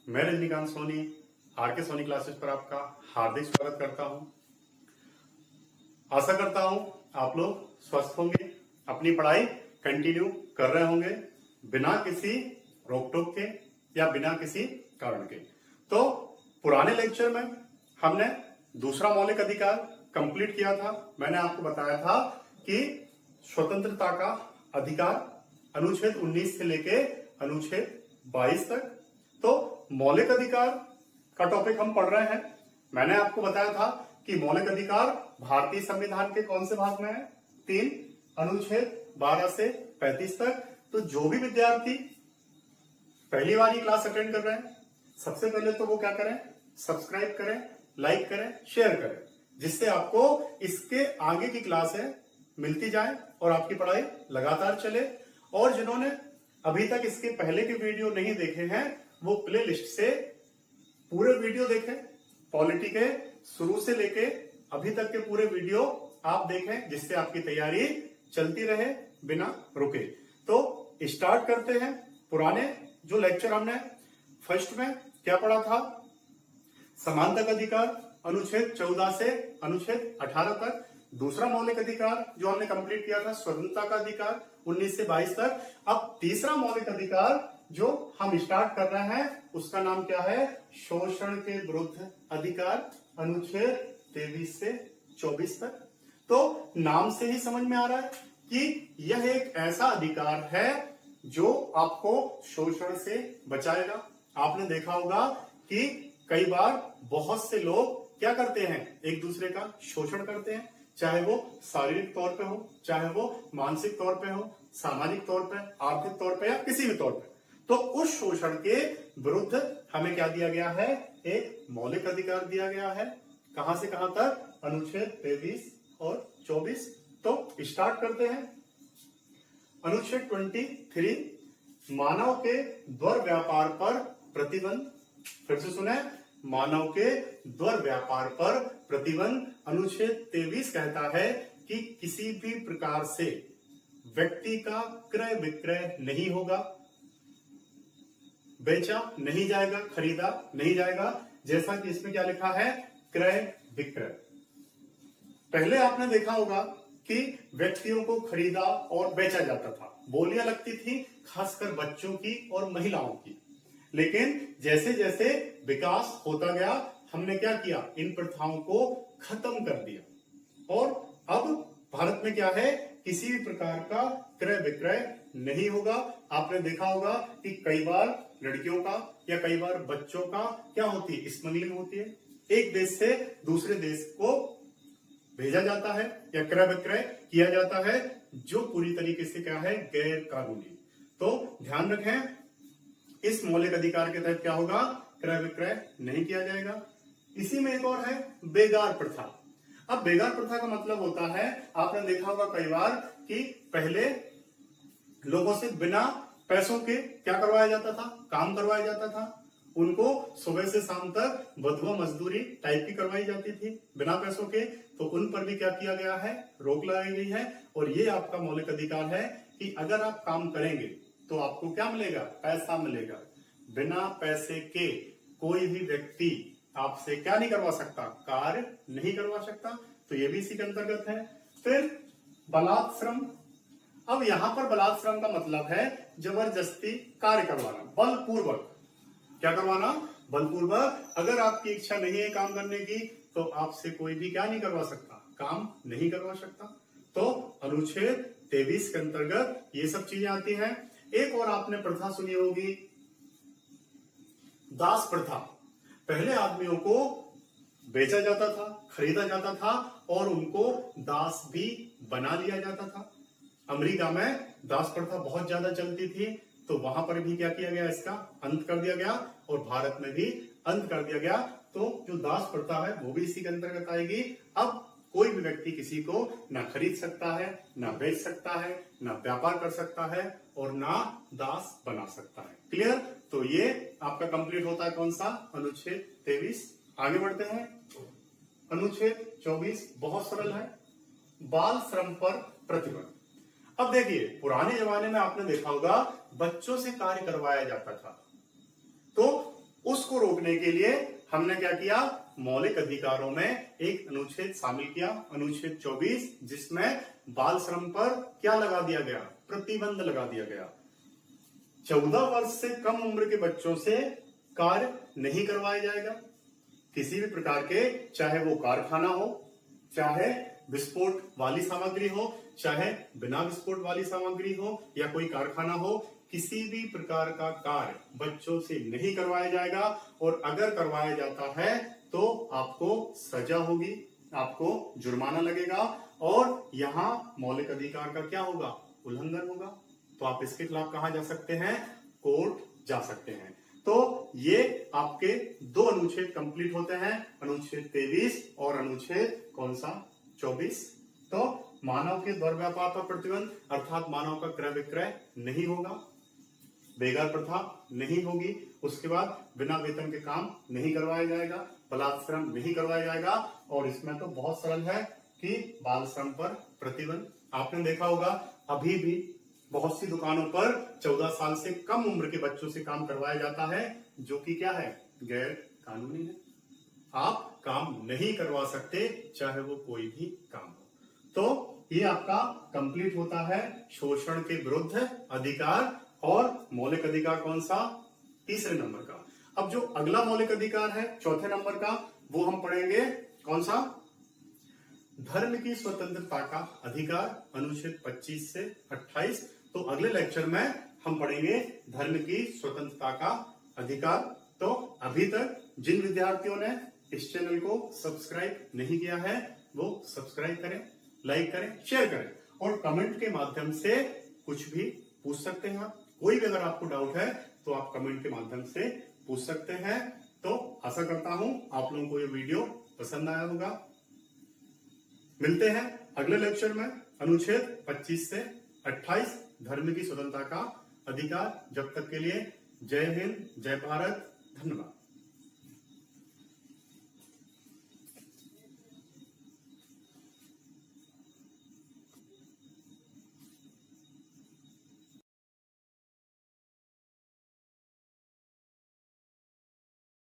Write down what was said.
मैं Rajinikanth Soni R K Soni classes पर आपका हार्दिक स्वागत करता हूं। आशा करता हूं आप लोग स्वस्थ होंगे, अपनी पढ़ाई कंटिन्यू कर रहे होंगे बिना किसी रोक टोक के या बिना किसी कारण के। तो पुराने लेक्चर में हमने दूसरा मौलिक अधिकार कंप्लीट किया था। मैंने आपको बताया था कि स्वतंत्रता का अधिकार अनुच्छेद 19 से लेके अनुच्छेद 22 तक। तो मौलिक अधिकार का टॉपिक हम पढ़ रहे हैं। मैंने आपको बताया था कि मौलिक अधिकार भारतीय संविधान के कौन से भाग में है? 3 अनुच्छेद 12 से 35 तक। तो जो भी विद्यार्थी पहली बार ये क्लास अटेंड कर रहे हैं, सबसे पहले तो वो क्या करें? सब्सक्राइब करें, लाइक करें, शेयर करें, जिससे आपको इसके आगे की क्लासें मिलती जाए और आपकी पढ़ाई लगातार चले। और जिन्होंने अभी तक इसके पहले के वीडियो नहीं देखे हैं, वो प्ले लिस्ट से पूरे वीडियो देखें। पॉलिटी के शुरू से लेके अभी तक के पूरे वीडियो आप देखें, जिससे आपकी तैयारी चलती रहे बिना रुके। तो स्टार्ट करते हैं। पुराने जो लेक्चर हमने फर्स्ट में क्या पढ़ा था? समानता का अधिकार अनुच्छेद 14 से अनुच्छेद 18 तक। दूसरा मौलिक अधिकार जो हमने कंप्लीट किया था स्वतंत्रता का अधिकार 19 से 22 तक। अब तीसरा मौलिक अधिकार जो हम स्टार्ट कर रहे हैं उसका नाम क्या है? शोषण के विरुद्ध अधिकार अनुच्छेद 23 से 24 तक। तो नाम से ही समझ में आ रहा है कि यह एक ऐसा अधिकार है जो आपको शोषण से बचाएगा। आपने देखा होगा कि कई बार बहुत से लोग क्या करते हैं? एक दूसरे का शोषण करते हैं, चाहे वो शारीरिक तौर पे हो, चाहे वो मानसिक तौर पे हो, सामाजिक तौर पे, आर्थिक तौर पे या किसी भी तौर पे। तो उस शोषण के विरुद्ध हमें क्या दिया गया है? एक मौलिक अधिकार दिया गया है। कहां से कहां तक? अनुच्छेद 23 और 24। तो स्टार्ट करते हैं। अनुच्छेद 23 मानव के दुर्व्यापार पर प्रतिबंध। फिर से सुने, मानव के दुर्व्यापार पर प्रतिबंध। अनुच्छेद 23 कहता है कि किसी भी प्रकार से व्यक्ति का क्रय विक्रय नहीं होगा, बेचा नहीं जाएगा, खरीदा नहीं जाएगा। जैसा कि इसमें क्या लिखा है? क्रय विक्रय। पहले आपने देखा होगा कि व्यक्तियों को खरीदा और बेचा जाता था, बोलियां लगती थी खासकर बच्चों की और महिलाओं की। लेकिन जैसे जैसे विकास होता गया, हमने क्या किया? इन प्रथाओं को खत्म कर दिया और अब भारत में क्या है? किसी भी प्रकार का क्रय विक्रय नहीं होगा। आपने देखा होगा कि कई बार लड़कियों का या कई बार बच्चों का क्या होती है? स्मगलिंग होती है। एक देश से दूसरे देश को भेजा जाता है या क्रय विक्रय किया जाता है, जो पूरी तरीके से क्या है? गैर कानूनी। तो ध्यान रखें, इस मौलिक अधिकार के तहत क्या होगा? क्रय विक्रय नहीं किया जाएगा। इसी में एक और है बेगार प्रथा। अब बेगार प्रथा का मतलब होता है, आपने देखा होगा कई बार कि पहले लोगों से बिना पैसों के क्या करवाया जाता था? काम करवाया जाता था। उनको सुबह से शाम तक बधुआ मजदूरी टाइप की करवाई जाती थी बिना पैसों के। तो उन पर भी क्या किया गया है? रोक लगाई गई है। और ये आपका मौलिक अधिकार है कि अगर आप काम करेंगे तो आपको क्या मिलेगा? पैसा मिलेगा। बिना पैसे के कोई भी व्यक्ति आपसे क्या नहीं करवा सकता? कार्य नहीं करवा सकता। तो ये भी इसी के अंतर्गत है। फिर बलात् श्रम। अब यहां पर बलात् श्रम का मतलब है जबरदस्ती कार्य करवाना, बलपूर्वक। क्या करवाना? बलपूर्वक। अगर आपकी इच्छा नहीं है काम करने की तो आपसे कोई भी क्या नहीं करवा सकता? काम नहीं करवा सकता। तो अनुच्छेद 23 के अंतर्गत ये सब चीजें आती हैं। एक और आपने प्रथा सुनी होगी, दास प्रथा। पहले आदमियों को बेचा जाता था, खरीदा जाता था और उनको दास भी बना लिया जाता था। अमेरिका में दास प्रथा बहुत ज्यादा चलती थी, तो वहां पर भी क्या किया गया? इसका अंत कर दिया गया और भारत में भी अंत कर दिया गया। तो जो दास प्रथा है वो भी इसी के अंतर्गत आएगी। अब कोई भी व्यक्ति किसी को ना खरीद सकता है, ना बेच सकता है, ना व्यापार कर सकता है और ना दास बना सकता है। क्लियर? तो ये आपका कंप्लीट होता है कौन सा? अनुच्छेद 23। आगे बढ़ते हैं। अनुच्छेद 24 बहुत सरल है, बाल श्रम पर प्रतिबंध। अब देखिए, पुराने जमाने में आपने देखा होगा बच्चों से कार्य करवाया जाता था, तो उसको रोकने के लिए हमने क्या किया, मौलिक अधिकारों में एक अनुच्छेद शामिल किया, अनुच्छेद 24, जिसमें बाल श्रम पर क्या लगा दिया गया, प्रतिबंध लगा दिया गया। 14 वर्ष से कम उम्र के बच्चों से कार्य नहीं करवाया जाएगा, किसी भी प्रकार के, चाहे वो कारखाना हो, चाहे विस्फोट वाली सामग्री हो, चाहे बिना विस्फोट वाली सामग्री हो, या कोई कारखाना हो, किसी भी प्रकार का कार्य बच्चों से नहीं करवाया जाएगा। और अगर करवाया जाता है तो आपको सजा होगी, आपको जुर्माना लगेगा, और यहां मौलिक अधिकार का क्या होगा, उल्लंघन होगा। तो आप इसके खिलाफ कहां जा सकते हैं, कोर्ट जा सकते हैं। तो ये आपके 2 अनुच्छेद कंप्लीट होते हैं, अनुच्छेद 23 और अनुच्छेद कौन सा, 24। तो मानव के द्वार व्यापार पर प्रतिबंध, अर्थात मानव का क्रय विक्रय नहीं होगा, बेगार प्रथा नहीं होगी, उसके बाद बिना वेतन के काम नहीं करवाया जाएगा, बलात्श्रम नहीं करवाया जाएगा, और इसमें तो बहुत सरल है कि बाल श्रम पर प्रतिबंध। आपने देखा होगा अभी भी बहुत सी दुकानों पर 14 साल से कम उम्र के बच्चों से काम करवाया जाता है, जो कि क्या है, गैर कानूनी है। आप काम नहीं करवा सकते, चाहे वो कोई भी काम हो। तो ये आपका कंप्लीट होता है शोषण के विरुद्ध अधिकार, और मौलिक अधिकार कौन सा, तीसरे नंबर का। अब जो अगला मौलिक अधिकार है चौथे नंबर का, वो हम पढ़ेंगे कौन सा, धर्म की स्वतंत्रता का अधिकार, अनुच्छेद 25 से 28। तो अगले लेक्चर में हम पढ़ेंगे धर्म की स्वतंत्रता का अधिकार। तो अभी तक जिन विद्यार्थियों ने इस चैनल को सब्सक्राइब नहीं किया है, वो सब्सक्राइब करें, लाइक करें, शेयर करें, और कमेंट के माध्यम से कुछ भी पूछ सकते हैं आप। कोई भी अगर आपको डाउट है तो आप कमेंट के माध्यम से पूछ सकते हैं। तो आशा करता हूं आप लोगों को ये वीडियो पसंद आया होगा। मिलते हैं अगले लेक्चर में, अनुच्छेद 25 से 28, धर्म की स्वतंत्रता का अधिकार। जब तक के लिए जय हिंद, जय भारत, धन्यवाद।